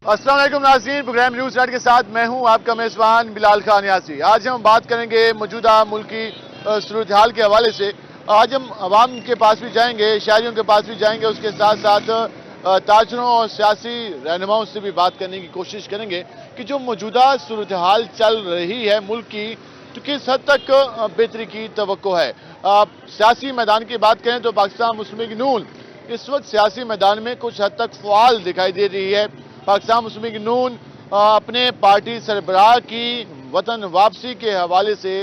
السلام علیکم ناظرین، پروگرام نیوز نائٹ کے ساتھ میں ہوں آپ کا میزبان بلال خان یاسی۔ آج ہم بات کریں گے موجودہ ملکی صورتحال کے حوالے سے۔ آج ہم عوام کے پاس بھی جائیں گے، شہریوں کے پاس بھی جائیں گے، اس کے ساتھ ساتھ تاجروں اور سیاسی رہنماؤں سے بھی بات کرنے کی کوشش کریں گے کہ جو موجودہ صورتحال چل رہی ہے ملک کی، تو کس حد تک بہتری کی توقع ہے۔ سیاسی میدان کی بات کریں تو پاکستان مسلم لیگ نون اس وقت سیاسی میدان میں کچھ حد تک فعال دکھائی دے رہی ہے۔ پاکستان مسلم لیگ نون اپنے پارٹی سربراہ کی وطن واپسی کے حوالے سے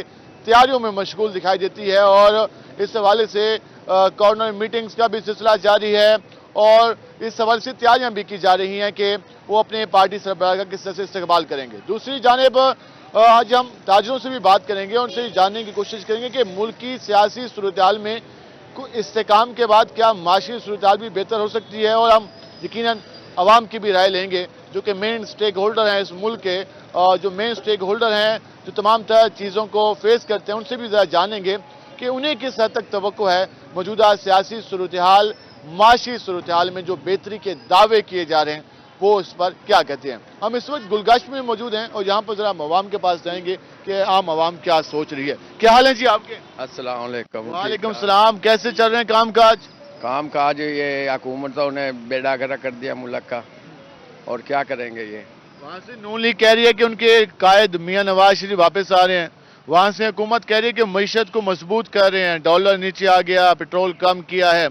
تیاریوں میں مشغول دکھائی دیتی ہے، اور اس حوالے سے کارنر میٹنگز کا بھی سلسلہ جاری ہے، اور اس حوالے سے تیاریاں بھی کی جا رہی ہیں کہ وہ اپنے پارٹی سربراہ کا کس طرح سے استقبال کریں گے۔ دوسری جانب آج ہم تاجروں سے بھی بات کریں گے، ان سے جاننے کی کوشش کریں گے کہ ملک کی سیاسی صورتحال میں استحکام کے بعد کیا معاشی صورتحال بھی بہتر ہو سکتی ہے، اور ہم یقیناً عوام کی بھی رائے لیں گے جو کہ مین سٹیک ہولڈر ہیں اس ملک کے، جو مین سٹیک ہولڈر ہیں جو تمام طرح چیزوں کو فیس کرتے ہیں، ان سے بھی ذرا جانیں گے کہ انہیں کس حد تک توقع ہے موجودہ سیاسی صورتحال، معاشی صورتحال میں جو بہتری کے دعوے کیے جا رہے ہیں وہ اس پر کیا کہتے ہیں۔ ہم اس وقت گلگشت میں موجود ہیں اور یہاں پر ذرا ہم عوام کے پاس جائیں گے کہ عام عوام کیا سوچ رہی ہے۔ کیا حال ہے جی آپ کے؟ السلام علیکم۔ وعلیکم السلام، کیسے چل رہے ہیں کام کاج؟ کام کاج یہ حکومتوں نے بیڑا گرک کر دیا ملک کا، اور کیا کریں گے یہ۔ وہاں سے نون لیگ کہہ رہی ہے کہ ان کے قائد میاں نواز شریف واپس آ رہے ہیں، وہاں سے حکومت کہہ رہی ہے کہ معیشت کو مضبوط کر رہے ہیں، ڈالر نیچے آ گیا، پیٹرول کم کیا ہے،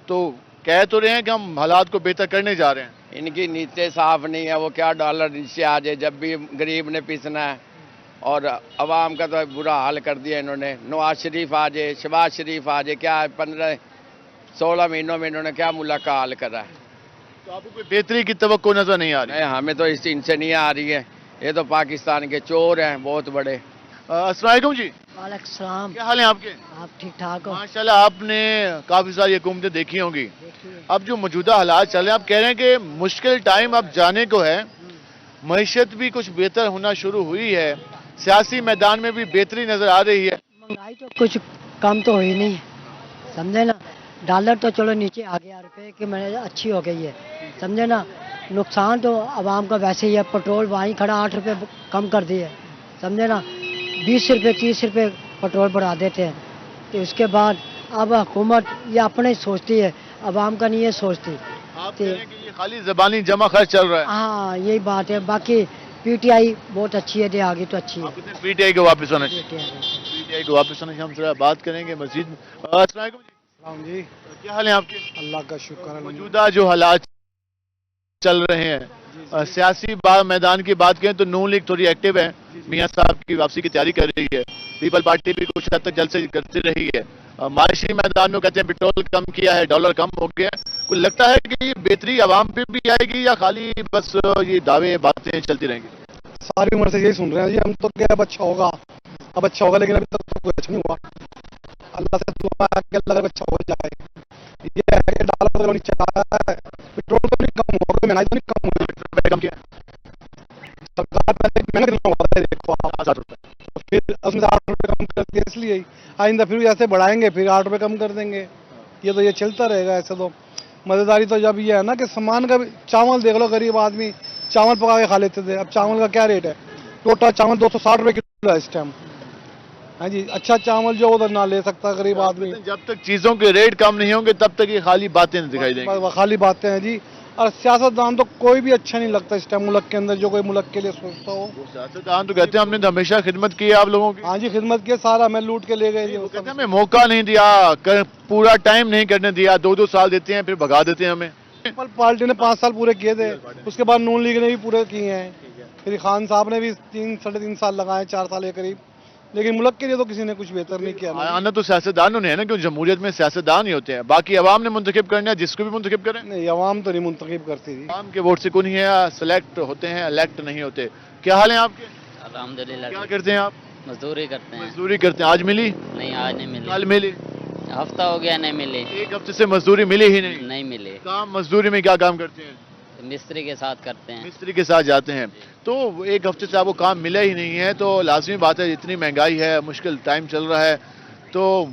تو کہہ تو رہے ہیں کہ ہم حالات کو بہتر کرنے جا رہے ہیں۔ ان کی نیتیں صاف نہیں ہے، وہ کیا ڈالر نیچے آ جائے، جب بھی غریب نے پیسنا ہے، اور عوام کا تو برا حال کر دیا انہوں نے۔ نواز شریف آ جائے، شہباز شریف آ جائے، کیا 15-16 مہینوں میں انہوں نے کیا ملک کا حال کرا ہے۔ تو آپ کو کوئی بہتری کی توقع نظر نہیں آ رہی؟ نہیں، ہمیں تو ان سے نہیں آ رہی ہے، یہ تو پاکستان کے چور ہیں بہت بڑے۔ السلام علیکم جی، وعلیکم السلام۔ کیا حال ہیں آپ کے؟ آپ ٹھیک ٹھاک ہو؟ ماشاءاللہ، آپ نے کافی ساری حکومتیں دیکھی ہوں گی، دیکھیے اب جو موجودہ حالات چل رہے ہیں آپ کہہ رہے ہیں کہ مشکل ٹائم اب جانے کو ہے، معیشت بھی کچھ بہتر ہونا شروع ہوئی ہے، سیاسی میدان میں بھی بہتری نظر آ رہی ہے۔ مہنگائی تو کچھ کم تو ہوئی نہیں، سمجھے نا۔ ڈالر تو چلو نیچے آ گیا، روپے کی میں اچھی ہو گئی ہے، سمجھے نا۔ نقصان تو عوام کا ویسے ہی ہے، پیٹرول وہیں کھڑا 8 روپے کم کر دیے، سمجھے نا۔ 20 روپے 30 روپے پیٹرول بڑھا دیتے ہیں، تو اس کے بعد اب حکومت یہ اپنے سوچتی ہے، عوام کا نہیں یہ سوچتی۔ آپ کہہ رہے ہیں کہ یہ خالی زبانی جمع خرچ چل رہا ہے۔ ہاں یہی بات ہے، باقی پی ٹی آئی بہت اچھی ہے، دے آگے تو اچھی ہے۔ آپ کہتے ہیں پی ٹی آئی کو واپس ہونا چاہیے، PTI پی ٹی آئی کو واپس ہونا چاہیے، ہم ذرا بات کریں گے مزید۔ السلام علیکم جی، السلام جی، کیا حال ہیں آپ کے؟ اللہ کا شکر ہے۔ موجودہ جو حالات چل رہے ہیں سیاسی میدان کی بات کریں تو نون لیگ تھوڑی ایکٹیو ہے، میاں صاحب کی واپسی کی تیاری کر رہی ہے، پیپل پارٹی بھی کچھ حد تک جلسے کرتی رہی ہے، معاشی میدان میں کہتے ہیں پیٹرول کم کیا ہے، ڈالر کم ہو گیا ہے، کوئی لگتا ہے کہ یہ بہتری عوام پہ بھی آئے گی یا خالی بس یہ دعوے باتیں چلتی رہیں گی؟ ساری عمر سے یہی سن رہے ہیں جی، ہم تو کیا اب اچھا ہوگا، اب اچھا ہوگا، لیکن ابھی تک تو کوئی اچھا نہیں ہوا۔ اللہ سے دعا ہے کہ اللہ اچھا ہو جائے۔ یہ ہے کہ ڈالر نیچے آیا ہے، پیٹرول تو نہیں کم ہوا، مہنگائی تو نہیں کم ہوئی، کم کیا سرکار پہلے محنت کرنا ہوتا ہے، دیکھو آپ، 7 روپے؟ تو پھر اس میں سے 8 روپے کم کر دیا، اس لیے آئندہ پھر بھی ایسے بڑھائیں گے، پھر 8 روپے کم کر دیں گے، یہ تو یہ چلتا رہے گا ایسے تو۔ مزیداری تو جب یہ ہے نا کہ سامان کا بھی، چاول دیکھ لو، غریب آدمی چاول پکا کے کھا لیتے تھے، اب چاول کا کیا ریٹ ہے؟ ٹوٹا چاول 260 روپے کلو ہے اس ٹائم۔ ہاں جی، اچھا چاول جو ادھر نہ لے سکتا غریب آدمی، جب تک چیزوں کے ریٹ کم نہیں ہوں گے تب تک یہ خالی باتیں دکھائی دیں گی۔ خالی باتیں ہیں جی۔ اور سیاست دان تو کوئی بھی اچھا نہیں لگتا اس ٹائم ملک کے اندر، جو کوئی ملک کے لیے سوچتا ہو۔ سیاستدان تو کہتے ہیں ہم نے تو ہمیشہ خدمت کی ہے آپ لوگوں کی، ہاں جی، خدمت کی، سارا ہمیں لوٹ کے لے گئے جی۔ وہ کہتے ہیں ہمیں موقع نہیں دیا، پورا ٹائم نہیں کرنے دیا، 2 سال دیتے ہیں پھر بھگا دیتے ہیں ہمیں۔ پیپل پارٹی نے 5 سال پورے کیے تھے، اس کے بعد نون لیگ نے بھی پورے کیے ہیں، پھر خان صاحب نے بھی 3-3.5 سال لگائے، 4 سال کے قریب، لیکن ملک کے لیے تو کسی نے کچھ بہتر نہیں کیا۔ آنا تو سیاستدانوں نے ہے نا، کیوں جمہوریت میں سیاستدان ہی ہوتے ہیں، باقی عوام نے منتخب کرنا ہے، جس کو بھی منتخب کریں۔ نہیں، عوام تو نہیں منتخب کرتی جی۔ عوام کے ووٹ سے کون ہے، سلیکٹ ہوتے ہیں، الیکٹ نہیں ہوتے۔ کیا حال ہیں آپ کے؟ الحمدللہ کیا کرتے ہیں آپ؟ مزدوری کرتے ہیں۔ مزدوری کرتے ہیں، آج ملی؟ نہیں آج نہیں ملی، کل ملی؟ ہفتہ ہو گیا نہیں ملی، ایک ہفتے سے مزدوری ملی ہی نہیں؟ نہیں ملی۔ کام مزدوری میں کیا کام کرتے ہیں؟ مستری کے ساتھ کرتے ہیں۔ مستری کے ساتھ جاتے ہیں، تو ایک ہفتے سے آپ کو کام ملا ہی نہیں ہے، تو لازمی بات ہے اتنی مہنگائی ہے، مشکل ٹائم چل رہا ہے، تو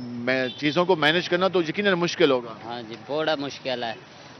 چیزوں کو مینج کرنا تو یقیناً مشکل ہوگا۔ ہاں جی، بڑا مشکل ہے،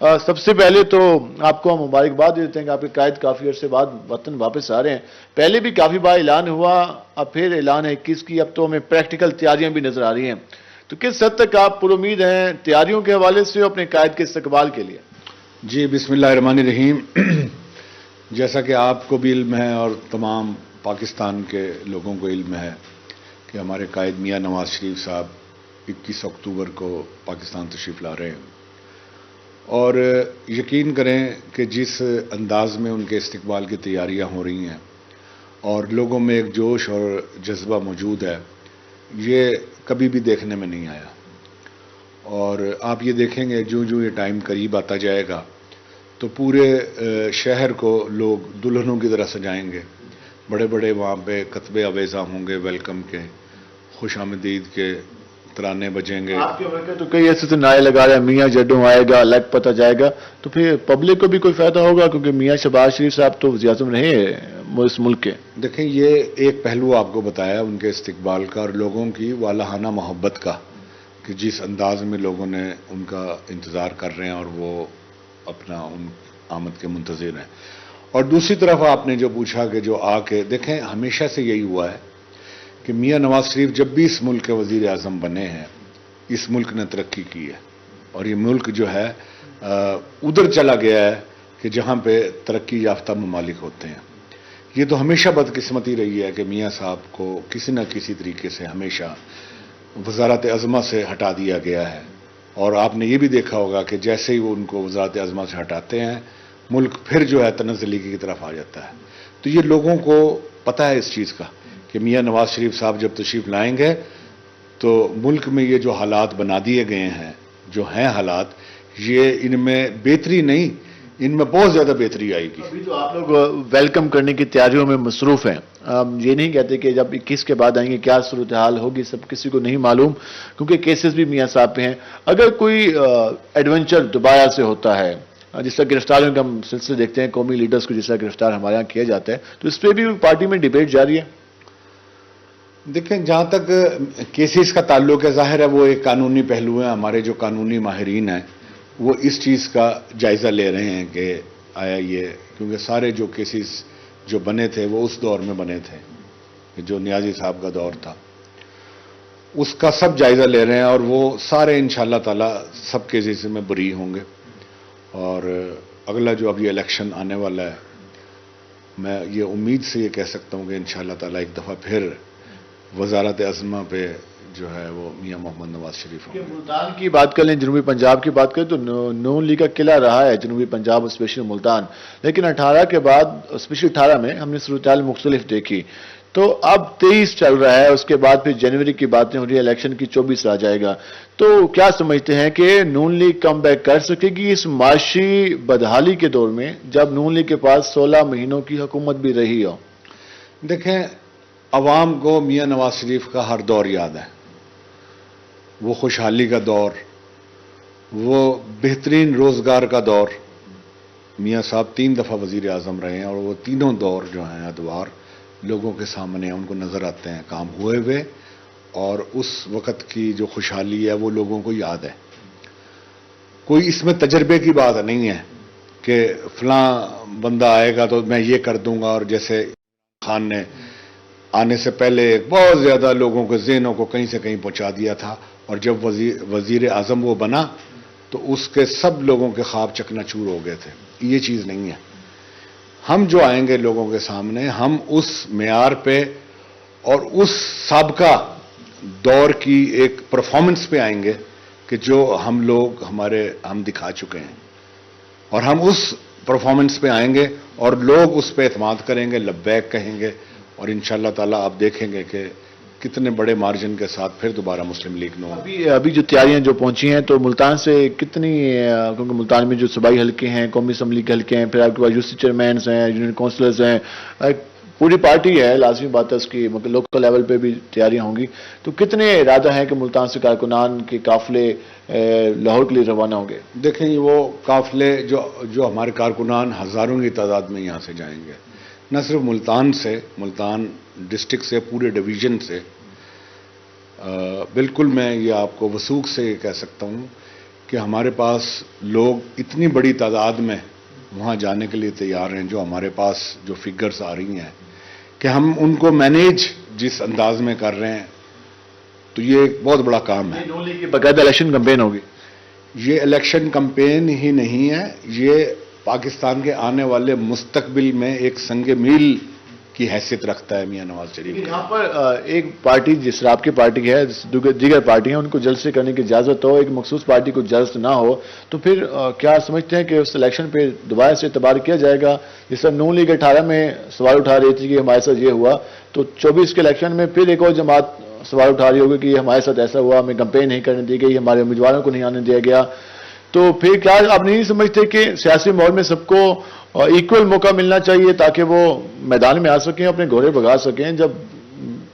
سب سے پہلے تو آپ کو ہم مبارکباد دیتے ہیں کہ آپ کے قائد کافی عرصے بعد وطن واپس آ رہے ہیں. پہلے بھی کافی بار اعلان ہوا, اب پھر اعلان ہے 21 کی, اب تو ہمیں پریکٹیکل تیاریاں بھی نظر آ رہی ہیں. تو کس حد تک آپ پر امید ہیں تیاریوں کے حوالے سے اپنے قائد کے استقبال کے لیے؟ جی بسم اللہ الرحمن الرحیم. جیسا کہ آپ کو بھی علم ہے اور تمام پاکستان کے لوگوں کو علم ہے کہ ہمارے قائد میاں نواز شریف صاحب 21 اکتوبر کو پاکستان تشریف لا رہے ہیں, اور یقین کریں کہ جس انداز میں ان کے استقبال کی تیاریاں ہو رہی ہیں اور لوگوں میں ایک جوش اور جذبہ موجود ہے, یہ کبھی بھی دیکھنے میں نہیں آیا. اور آپ یہ دیکھیں گے جو جو یہ ٹائم قریب آتا جائے گا تو پورے شہر کو لوگ دلہنوں کی طرح سجائیں گے. بڑے بڑے وہاں پہ خطبے آویزاں ہوں گے, ویلکم کے, خوش آمدید کے ترانے بجیں گے. آپ کے ورکر تو کئی ایسے تو نعرے لگا رہے ہیں, میاں جڈوں آئے گا, الگ پتہ جائے گا, تو پھر پبلک کو بھی کوئی فائدہ ہوگا کیونکہ میاں شہباز شریف صاحب تو وزیر اعظم رہے اس ملک کے. دیکھیں یہ ایک پہلو آپ کو بتایا ان کے استقبال کا اور لوگوں کی والہانہ محبت کا, کہ جس انداز میں لوگوں نے ان کا انتظار کر رہے ہیں اور وہ اپنا ان آمد کے منتظر ہیں. اور دوسری طرف آپ نے جو پوچھا کہ جو آ کے دیکھیں, ہمیشہ سے یہی ہوا ہے کہ میاں نواز شریف جب بھی اس ملک کے وزیر اعظم بنے ہیں اس ملک نے ترقی کی ہے, اور یہ ملک جو ہے ادھر چلا گیا ہے کہ جہاں پہ ترقی یافتہ ممالک ہوتے ہیں. یہ تو ہمیشہ بدقسمتی رہی ہے کہ میاں صاحب کو کسی نہ کسی طریقے سے ہمیشہ وزارت عظمہ سے ہٹا دیا گیا ہے. اور آپ نے یہ بھی دیکھا ہوگا کہ جیسے ہی وہ ان کو وزارت عظمہ سے ہٹاتے ہیں ملک پھر جو ہے تنزلی کی طرف آ جاتا ہے. تو یہ لوگوں کو پتہ ہے اس چیز کا کہ میاں نواز شریف صاحب جب تشریف لائیں گے تو ملک میں یہ جو حالات بنا دیے گئے ہیں, جو ہیں حالات, یہ ان میں بہتری نہیں, ان میں بہت زیادہ بہتری آئے گی. ابھی تو آپ لوگ ویلکم کرنے کی تیاریوں میں مصروف ہیں. یہ نہیں کہتے کہ جب 21 کے بعد آئیں گے کیا صورتحال ہوگی, سب کسی کو نہیں معلوم کیونکہ کیسز بھی میاں صاحب پہ ہیں. اگر کوئی ایڈونچر دوبارہ سے ہوتا ہے, جس طرح گرفتاریوں کا ہم سلسلے دیکھتے ہیں, قومی لیڈرز کو جس طرح گرفتار ہمارے یہاں کیا جاتا ہے, تو اس پہ بھی پارٹی میں ڈیبیٹ جاری ہے. دیکھیں جہاں تک کیسز کا تعلق ہے, ظاہر ہے وہ ایک قانونی پہلو ہے. ہمارے جو قانونی ماہرین ہیں وہ اس چیز کا جائزہ لے رہے ہیں کہ آیا یہ, کیونکہ سارے جو کیسز جو بنے تھے وہ اس دور میں بنے تھے جو نیازی صاحب کا دور تھا, اس کا سب جائزہ لے رہے ہیں اور وہ سارے انشاءاللہ تعالی سب کیسز میں بری ہوں گے. اور اگلا جو اب یہ الیکشن آنے والا ہے, میں یہ امید سے یہ کہہ سکتا ہوں کہ انشاءاللہ تعالی ایک دفعہ پھر وزارت عظمہ پہ جو ہے وہ میاں محمد نواز شریف ہوں. ملتان کی بات کر لیں, جنوبی پنجاب کی بات کریں تو نون لیگ کا قلعہ رہا ہے جنوبی پنجاب اور اسپیشل ملتان, لیکن 18 کے بعد اسپیشل 18 میں ہم نے صورتحال مختلف دیکھی. تو اب 23 چل رہا ہے, اس کے بعد پھر جنوری کی باتیں ہو رہی ہے, الیکشن کی 24 آ جائے گا. تو کیا سمجھتے ہیں کہ نون لیگ کم بیک کر سکے گی اس معاشی بدحالی کے دور میں جب نون لیگ کے پاس 16 مہینوں کی حکومت بھی رہی ہو؟ دیکھیں عوام کو میاں نواز شریف کا ہر دور یاد ہے, وہ خوشحالی کا دور, وہ بہترین روزگار کا دور. میاں صاحب 3 دفعہ وزیر اعظم رہے ہیں اور وہ تینوں دور جو ہیں ادوار لوگوں کے سامنے ان کو نظر آتے ہیں کام ہوئے ہوئے, اور اس وقت کی جو خوشحالی ہے وہ لوگوں کو یاد ہے. کوئی اس میں تجربے کی بات نہیں ہے کہ فلاں بندہ آئے گا تو میں یہ کر دوں گا, اور جیسے خان نے آنے سے پہلے بہت زیادہ لوگوں کے ذہنوں کو کہیں سے کہیں پہنچا دیا تھا, اور جب وزیر اعظم وہ بنا تو اس کے سب لوگوں کے خواب چکنا چور ہو گئے تھے. یہ چیز نہیں ہے. ہم جو آئیں گے لوگوں کے سامنے, ہم اس معیار پہ اور اس سابقہ دور کی ایک پرفارمنس پہ آئیں گے کہ جو ہم دکھا چکے ہیں, اور ہم اس پرفارمنس پہ آئیں گے اور لوگ اس پہ اعتماد کریں گے, لبیک کہیں گے, اور انشاءاللہ تعالیٰ آپ دیکھیں گے کہ کتنے بڑے مارجن کے ساتھ پھر دوبارہ مسلم لیگ نو. ابھی جو تیاریاں جو پہنچی ہیں تو ملتان سے کتنی, کیونکہ ملتان میں جو صوبائی حلقے ہیں, قومی اسمبلی کے حلقے ہیں, پھر آپ کے پاس یو سی چیئرمینس ہیں, یونین کونسلرز ہیں, پوری پارٹی ہے, لازمی بات ہے اس کی, مطلب لوکل لیول پہ بھی تیاریاں ہوں گی. تو کتنے ارادہ ہیں کہ ملتان سے کارکنان کے قافلے لاہور کے لیے روانہ ہوں گے؟ دیکھیں وہ قافلے جو ہمارے کارکنان ہزاروں کی تعداد میں یہاں سے جائیں گے, نہ صرف ملتان سے, ملتان ڈسٹرکٹ سے, پورے ڈویژن سے. بالکل میں یہ آپ کو وثوق سے کہہ سکتا ہوں کہ ہمارے پاس لوگ اتنی بڑی تعداد میں وہاں جانے کے لیے تیار ہیں، جو ہمارے پاس جو فگرز آ رہی ہیں کہ ہم ان کو مینیج جس انداز میں کر رہے ہیں، تو یہ ایک بہت بڑا کام ہے۔ نون لیگ کی باقاعدہ الیکشن کمپین ہوگی؟ یہ الیکشن کمپین ہی نہیں ہے، یہ پاکستان کے آنے والے مستقبل میں ایک سنگ میل کی حیثیت رکھتا ہے میاں نواز شریف۔ یہاں پر ایک پارٹی جس طرح آپ کی پارٹی ہے، دیگر پارٹیاں ان کو جلسے کرنے کی اجازت ہو، ایک مخصوص پارٹی کو اجازت نہ ہو، تو پھر کیا سمجھتے ہیں کہ اس الیکشن پہ دوبارہ سے اعتبار کیا جائے گا؟ جس طرح نون لیگ 18 میں سوال اٹھا رہی تھی کہ ہمارے ساتھ یہ ہوا، تو 24 کے الیکشن میں پھر ایک اور جماعت سوال اٹھا رہی ہوگی کہ یہ ہمارے ساتھ ایسا ہوا، ہمیں کمپین نہیں کرنے دی گئی، ہمارے امیدواروں کو نہیں آنے دیا گیا، تو پھر کیا آپ نہیں سمجھتے کہ سیاسی ماحول میں سب کو ایکول موقع ملنا چاہیے تاکہ وہ میدان میں آ سکیں، اپنے گھوڑے بھگا سکیں؟ جب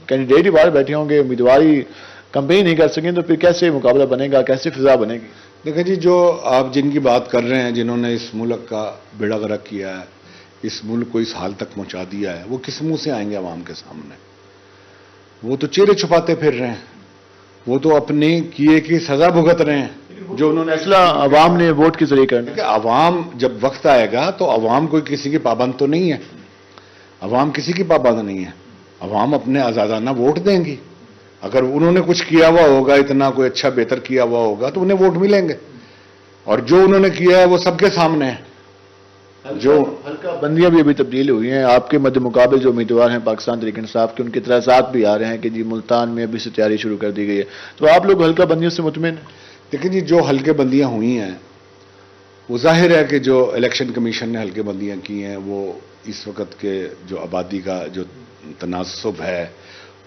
کینڈیڈیٹ ہی باہر بیٹھے ہوں گے، امیدواری کمپین نہیں کر سکیں، تو پھر کیسے مقابلہ بنے گا، کیسے فضا بنے گی؟ دیکھیں جی، جو آپ جن کی بات کر رہے ہیں، جنہوں نے اس ملک کا بیڑا غرق کیا ہے، اس ملک کو اس حال تک پہنچا دیا ہے، وہ کس منہ سے آئیں گے عوام کے سامنے؟ وہ تو چہرے چھپاتے پھر رہے ہیں، وہ تو اپنے کیے کی سزا بھگت رہے ہیں جو انہوں نے۔ فیصلہ عوام نے ووٹ کے ذریعے کرنا ہے۔ کہ عوام جب وقت آئے گا تو عوام کوئی کسی کی پابند تو نہیں ہے، عوام کسی کی پابند نہیں ہے، عوام اپنے آزادانہ ووٹ دیں گی۔ اگر انہوں نے کچھ کیا ہوا ہوگا، اتنا کوئی اچھا بہتر کیا ہوا ہوگا، تو انہیں ووٹ ملیں گے، اور جو انہوں نے کیا ہے وہ سب کے سامنے ہے۔ جو حلقہ بندیاں بھی ابھی تبدیل ہوئی ہیں، آپ کے مد مقابل جو امیدوار ہیں پاکستان تحریک انصاف کے، ان کے اعتراضات بھی آ رہے ہیں کہ جی ملتان میں ابھی سے تیاری شروع کر دی گئی ہے، تو آپ لوگ حلقہ بندیوں سے مطمئن ہیں؟ دیکھیں جی، جو حلقے بندیاں ہوئی ہیں وہ ظاہر ہے کہ جو الیکشن کمیشن نے حلقے بندیاں کی ہیں وہ اس وقت کے جو آبادی کا جو تناسب ہے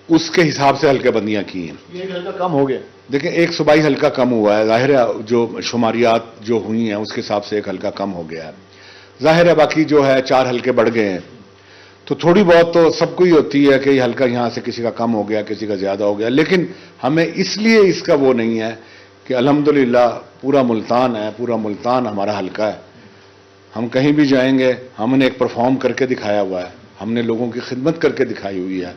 اس کے حساب سے حلقے بندیاں کی ہیں۔ یہ ایک حلقہ کم ہو گیا؟ دیکھیں، ایک صوبائی حلقہ کم ہوا ہے، ظاہر ہے جو شماریات جو ہوئی ہیں اس کے حساب سے ایک حلقہ کم ہو گیا ہے، ظاہر ہے باقی جو ہے 4 حلقے بڑھ گئے ہیں، تو تھوڑی بہت تو سب کو ہی ہوتی ہے کہ یہ حلقہ یہاں سے کسی کا کم ہو گیا، کسی کا زیادہ ہو گیا، لیکن ہمیں اس لیے اس کا وہ نہیں ہے کہ الحمدللہ پورا ملتان ہے، پورا ملتان ہمارا حلقہ ہے، ہم کہیں بھی جائیں گے ہم نے ایک پرفارم کر کے دکھایا ہوا ہے، ہم نے لوگوں کی خدمت کر کے دکھائی ہوئی ہے،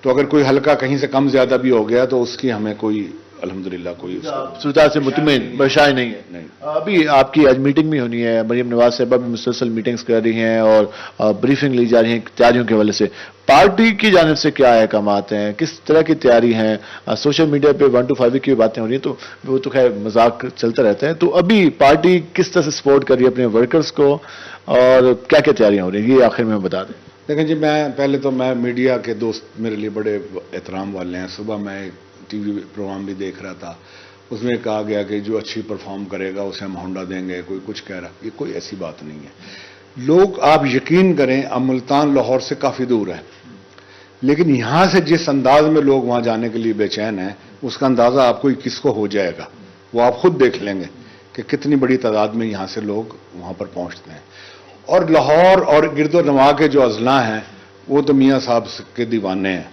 تو اگر کوئی حلقہ کہیں سے کم زیادہ بھی ہو گیا تو اس کی ہمیں کوئی الحمدللہ کوئی صورتحال سے مطمئن پریشانی نہیں ہے؟ ابھی آپ کی آج میٹنگ بھی ہونی ہے، مریم نواز صاحبہ بھی مسلسل میٹنگز کر رہی ہیں اور بریفنگ لی جا رہی ہیں تیاریوں کے حوالے سے، پارٹی کی جانب سے کیا احکامات ہیں، کس طرح کی تیاری ہیں؟ سوشل میڈیا پہ 1 to 5 کی باتیں ہو رہی ہیں، تو وہ تو خیر مذاق چلتا رہتا ہے، تو ابھی پارٹی کس طرح سے سپورٹ کر رہی ہے اپنے ورکرز کو اور کیا کیا تیاریاں ہو رہی ہیں، یہ آخر میں بتا دیں۔ دیکھیں جی، میں میڈیا کے دوست میرے لیے بڑے احترام والے ہیں، صبح میں ٹی وی پروگرام بھی دیکھ رہا تھا، اس میں کہا گیا کہ جو اچھی پرفارم کرے گا اسے ہم ہونڈا دیں گے، کوئی کچھ کہہ رہا، یہ کوئی ایسی بات نہیں ہے۔ لوگ، آپ یقین کریں، اب ملتان لاہور سے کافی دور ہے، لیکن یہاں سے جس انداز میں لوگ وہاں جانے کے لیے بے چین ہیں، اس کا اندازہ آپ کو کس کو ہو جائے گا، وہ آپ خود دیکھ لیں گے کہ کتنی بڑی تعداد میں یہاں سے لوگ وہاں پر پہنچتے ہیں۔ اور لاہور اور گرد و نواح کے جو اضلاع ہیں وہ تو میاں صاحب کے دیوانے ہیں،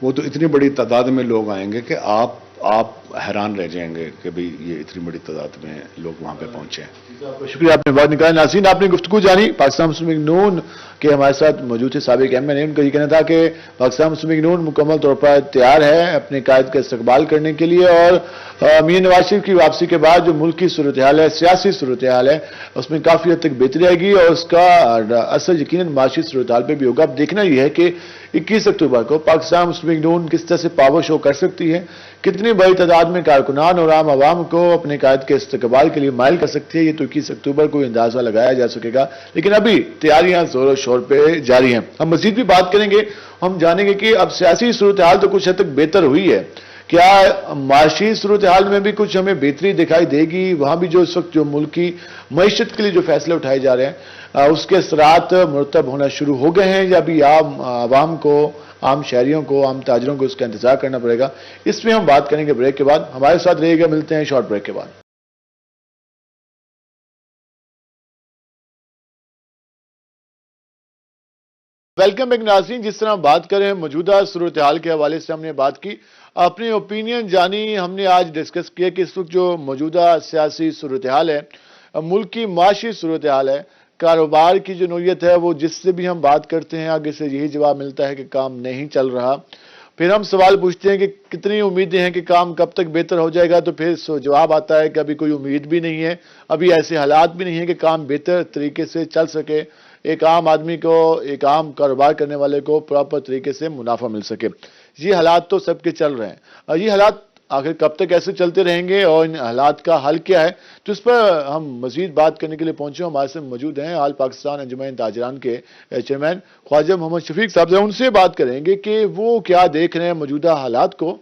وہ تو اتنی بڑی تعداد میں لوگ آئیں گے کہ آپ حیران رہ جائیں گے کہ بھئی یہ اتنی بڑی تعداد میں لوگ وہاں پہ پہنچے ہیں۔ شکریہ، آپ نے بات نکالا۔ ناظرین، آپ نے گفتگو جانی پاکستان مسلم لیگ نون کے ہمارے ساتھ موجود تھے سابق ایم این اے، ان کا یہ کہنا تھا کہ پاکستان مسلم لیگ نون مکمل طور پر تیار ہے اپنے قائد کا استقبال کرنے کے لیے، اور میاں نواز شریف کی واپسی کے بعد جو ملک کی صورتحال ہے، سیاسی صورتحال ہے، اس میں کافی حد تک بہتری آئے گی، اور اس کا اثر یقیناً معاشی صورتحال پہ بھی ہوگا۔ اب دیکھنا یہ ہے کہ 21 اکتوبر کو پاکستان مسلم لیگ نون کس طرح سے پاور شو کر سکتی ہے، کتنی بڑی تعداد میں کارکنان اور عام عوام کو اپنے قائد کے استقبال کے لیے مائل کر سکتی ہے، یہ تو 21 اکتوبر کو اندازہ لگایا جا سکے گا، لیکن ابھی تیاریاں زور و شور پہ جاری ہیں۔ ہم مزید بھی بات کریں گے، ہم جانیں گے کہ اب سیاسی صورتحال تو کچھ حد تک بہتر ہوئی ہے، کیا معاشی صورتحال میں بھی کچھ ہمیں بہتری دکھائی دے گی؟ وہاں بھی جو اس وقت جو ملک کی معیشت کے لیے جو فیصلے اٹھائے جا رہے ہیں اس کے اثرات مرتب ہونا شروع ہو گئے ہیں، یا ابھی عام عوام کو، عام شہریوں کو، عام تاجروں کو اس کا انتظار کرنا پڑے گا؟ اس میں ہم بات کریں گے بریک کے بعد۔ ہمارے ساتھ رہیے گا، ملتے ہیں شارٹ بریک کے بعد۔ ویلکم بیک ناظرین، جس طرح ہم بات کریں موجودہ صورتحال کے حوالے سے ہم نے بات کی، اپنی اوپینین جانی، ہم نے آج ڈسکس کیا کہ اس وقت جو موجودہ سیاسی صورتحال ہے، ملک کی معاشی صورتحال ہے، کاروبار کی جو نوعیت ہے، وہ جس سے بھی ہم بات کرتے ہیں آگے سے یہی جواب ملتا ہے کہ کام نہیں چل رہا۔ پھر ہم سوال پوچھتے ہیں کہ کتنی امیدیں ہیں کہ کام کب تک بہتر ہو جائے گا، تو پھر جواب آتا ہے کہ ابھی کوئی امید بھی نہیں ہے، ابھی ایسے حالات بھی نہیں ہیں کہ کام بہتر طریقے سے چل سکے، ایک عام آدمی کو، ایک عام کاروبار کرنے والے کو پراپر طریقے سے منافع مل سکے۔ یہ حالات تو سب کے چل رہے ہیں، اور یہ حالات آخر کب تک ایسے چلتے رہیں گے اور ان حالات کا حل کیا ہے، تو اس پر ہم مزید بات کرنے کے لیے پہنچے، ہمارے سے موجود ہیں آل پاکستان انجمن تاجران کے چیئرمین خواجہ محمد شفیق صاحب سے۔ ان سے بات کریں گے کہ وہ کیا دیکھ رہے ہیں موجودہ حالات کو۔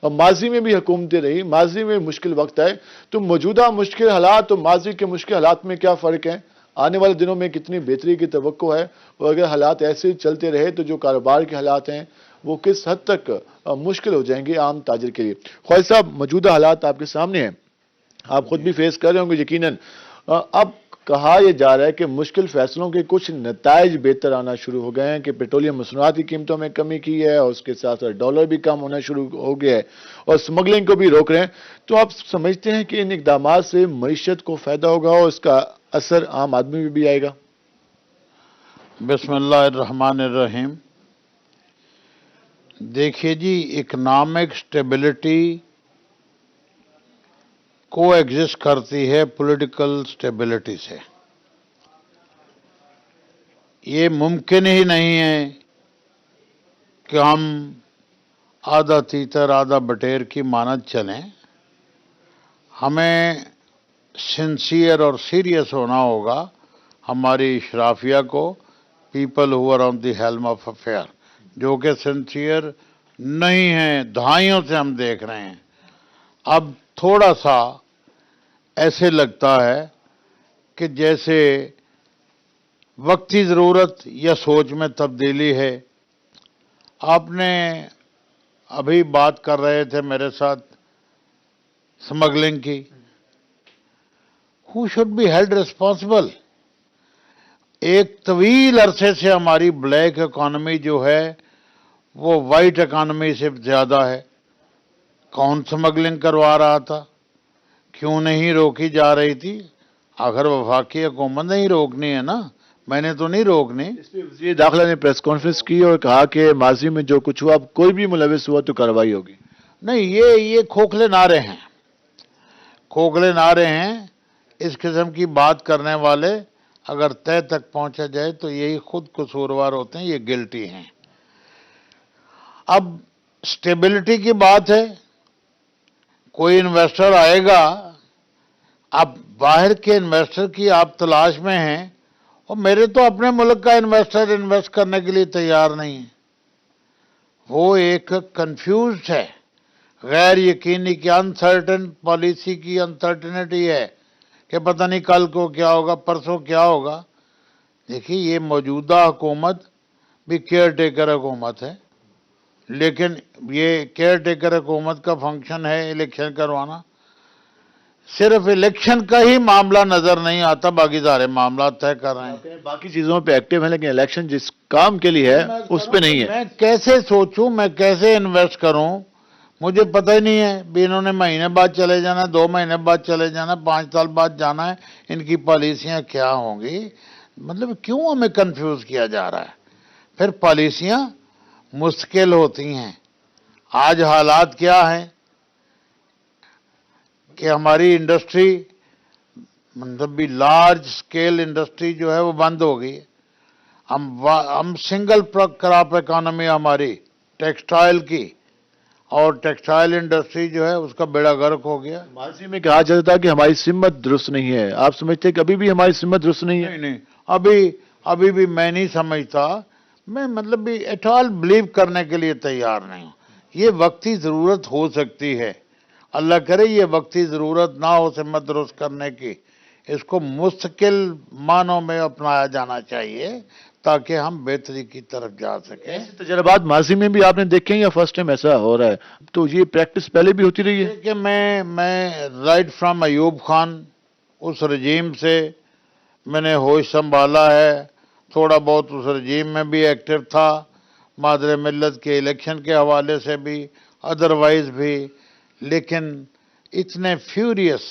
ماضی میں بھی حکومتیں رہی، ماضی میں مشکل وقت آئے، تو موجودہ مشکل حالات اور ماضی کے مشکل حالات میں کیا فرق ہے، آنے والے دنوں میں کتنی بہتری کی توقع ہے، اور اگر حالات ایسے چلتے رہے تو جو کاروبار کے حالات ہیں وہ کس حد تک مشکل ہو جائیں گے عام تاجر کے لیے۔ خواجہ صاحب، موجودہ حالات آپ کے سامنے ہیں، آپ خود بھی فیس کر رہے ہوں گے یقیناً۔ اب کہا یہ جا رہا ہے کہ مشکل فیصلوں کے کچھ نتائج بہتر آنا شروع ہو گئے ہیں، کہ پیٹرولیم مصنوعات کی قیمتوں میں کمی کی ہے، اور اس کے ساتھ ساتھ ڈالر بھی کم ہونا شروع ہو گیا ہے، اور سمگلنگ کو بھی روک رہے ہیں۔ تو آپ سمجھتے ہیں کہ ان اقدامات سے معیشت کو فائدہ ہوگا اور اس کا اثر عام آدمی پہ بھی آئے گا؟ بسم اللہ الرحمن الرحیم۔ دیکھیے جی، اکنامک سٹیبلٹی کو ایگزسٹ کرتی ہے پولیٹیکل سٹیبلٹی سے۔ یہ ممکن ہی نہیں ہے کہ ہم آدھا تیتر آدھا بٹیر کی مانند چلیں۔ ہمیں سنسیئر اور سیریس ہونا ہوگا، ہماری اشرافیہ کو، people who are on the helm of affair, جو کہ سنسیئر نہیں ہیں، دہائیوں سے ہم دیکھ رہے ہیں۔ اب تھوڑا سا ایسے لگتا ہے کہ جیسے وقتی ضرورت یا سوچ میں تبدیلی ہے۔ آپ نے ابھی بات کر رہے تھے میرے ساتھ سمگلنگ کی۔ Who should be held responsible؟ ایک طویل عرصے سے ہماری بلیک اکانومی جو ہے وہ وائٹ اکانومی سے زیادہ ہے۔ کون سمگلنگ کروا رہا تھا؟ کیوں نہیں روکی جا رہی تھی؟ آخر وفاقی حکومت نے ہی روکنی ہے نا، میں نے تو نہیں روکنی۔ اس پہ وزیر داخلہ نے پریس کانفرنس کی اور کہا کہ ماضی میں جو کچھ ہوا، اب کوئی بھی ملوث ہوا تو کارروائی ہوگی۔ نہیں، یہ کھوکھلے نعرے ہیں، کھوکھلے نعرے ہیں۔ اس قسم کی بات کرنے والے اگر طے تک پہنچا جائے تو یہی خود قصوروار ہوتے ہیں، یہ گلٹی ہیں۔ اب سٹیبلٹی کی بات ہے، کوئی انویسٹر آئے گا، اب باہر کے انویسٹر کی آپ تلاش میں ہیں، اور میرے تو اپنے ملک کا انویسٹر انویسٹ کرنے کے لیے تیار نہیں ہے۔ وہ ایک کنفیوزڈ ہے، غیر یقینی کی انسرٹن پالیسی کی انسرٹنٹی ہے کہ پتہ نہیں کل کو کیا ہوگا، پرسوں کیا ہوگا۔ دیکھیے، یہ موجودہ حکومت بھی کیئر ٹیکر حکومت ہے، لیکن یہ کیئر ٹیکر حکومت کا فنکشن ہے الیکشن کروانا۔ صرف الیکشن کا ہی معاملہ نظر نہیں آتا، باقی سارے معاملات طے کر رہے ہیں۔ باقی چیزوں پہ ایکٹیو ہیں، لیکن الیکشن جس کام کے لیے ہے اس پہ نہیں ہے۔ میں کیسے سوچوں، میں کیسے انویسٹ کروں، مجھے پتہ ہی نہیں ہے۔ بھی انہوں نے مہینے بعد چلے جانا، 2 مہینے بعد چلے جانا، 5 سال بعد جانا ہے، ان کی پالیسیاں کیا ہوں گی؟ مطلب کیوں ہمیں کنفیوز کیا جا رہا ہے؟ پھر پالیسیاں مشکل ہوتی ہیں۔ آج حالات کیا ہیں کہ ہماری انڈسٹری، مطلب بھی لارج سکیل انڈسٹری جو ہے وہ بند ہو گئی ہے۔ ہم سنگل کراپ اکانومی ہماری ٹیکسٹائل کی، اور ٹیکسٹائل انڈسٹری جو ہے اس کا بیڑا غرق ہو گیا۔ ماضی میں کہا جاتا تھا کہ ہماری سمت درست نہیں ہے، آپ سمجھتے ہیں کہ ابھی بھی ہماری سمت درست نہیں ہے؟ نہیں، ابھی بھی میں نہیں سمجھتا، میں مطلب بھی ایٹ آل بلیو کرنے کے لیے تیار نہیں ہوں۔ یہ وقتی ضرورت ہو سکتی ہے، اللہ کرے یہ وقتی ضرورت نہ ہو سمت درست کرنے کی، اس کو مستقل معنوں میں اپنایا جانا چاہیے تاکہ ہم بہتری کی طرف جا سکیں۔ ایسے تجربات ماضی میں بھی آپ نے دیکھے ہیں یا فرسٹ ٹائم ایسا ہو رہا ہے؟ تو یہ پریکٹس پہلے بھی ہوتی رہی ہے؟ کہ میں رائٹ فرام ایوب خان اس رجیم سے میں نے ہوش سنبھالا ہے، تھوڑا بہت اس رجیم میں بھی ایکٹیو تھا، مادر ملت کے الیکشن کے حوالے سے بھی، ادروائز بھی، لیکن اتنے فیوریس،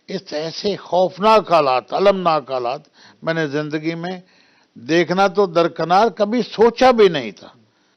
اس ایسے خوفناک حالات، المناک حالات میں نے زندگی میں دیکھنا تو درکنار، کبھی سوچا بھی نہیں تھا۔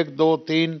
1, 2, 3